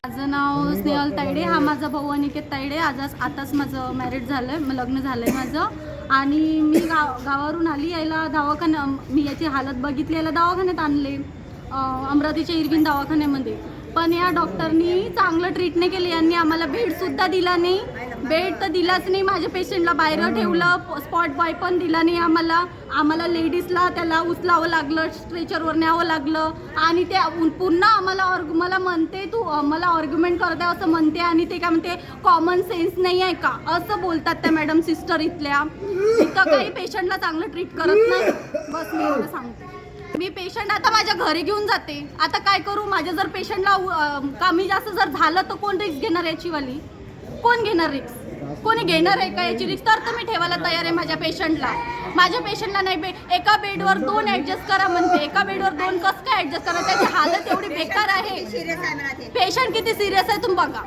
माझं नाव स्नेहल तायडे, हा माझा भाऊ अनिकेत तायडे. आताच माझं मॅरिड झालं आहे, लग्न झालं आहे माझं. आणि मी गावावरून आली. यायला मी याची हालत बघितली, याला दवाखान्यात आणले, अमरावतीच्या इरविन दवाखान्यामध्ये. पण या डॉक्टरनी चांगलं ट्रीट नाही केलं. यांनी आम्हाला बेडसुद्धा दिला नाही, बेड तर दिलाच नाही. माझ्या पेशंटला बाहेर ठेवलं, स्पॉट बॉय पण दिला नाही आम्हाला लेडीजला त्याला उचलावं लागलं, स्ट्रेचरवर न्यावं लागलं. आणि ते पुन्हा मला म्हणते तू मला आर्ग्युमेंट करते असं म्हणते. आणि ते काय म्हणते, कॉमन सेन्स नाही आहे का असं बोलतात त्या मॅडम सिस्टर इथल्या. इथं काही पेशंटला चांगलं ट्रीट करत नाही. बस मी एवढं सांगते. मी पेशंट आता माझ्या घरी घेऊन जाते. आता काय करू, माझ्या जर पेशंटला कमी जास्त जर झालं तर कोण रिस्क घेणार याचीवाली? कोण घेणार रिक्स? कोणी घेणार आहे का याची रिक्स? तर मी ठेवायला तयार आहे माझ्या पेशंटला नाही. एका बेडवर 2 ॲडजस्ट करा म्हणते. एका बेडवर 2 कसं काय ॲडजस्ट करा? त्याची हालत एवढी बेकार आहे. पेशंट किती सिरियस आहे तुम्ही बघा.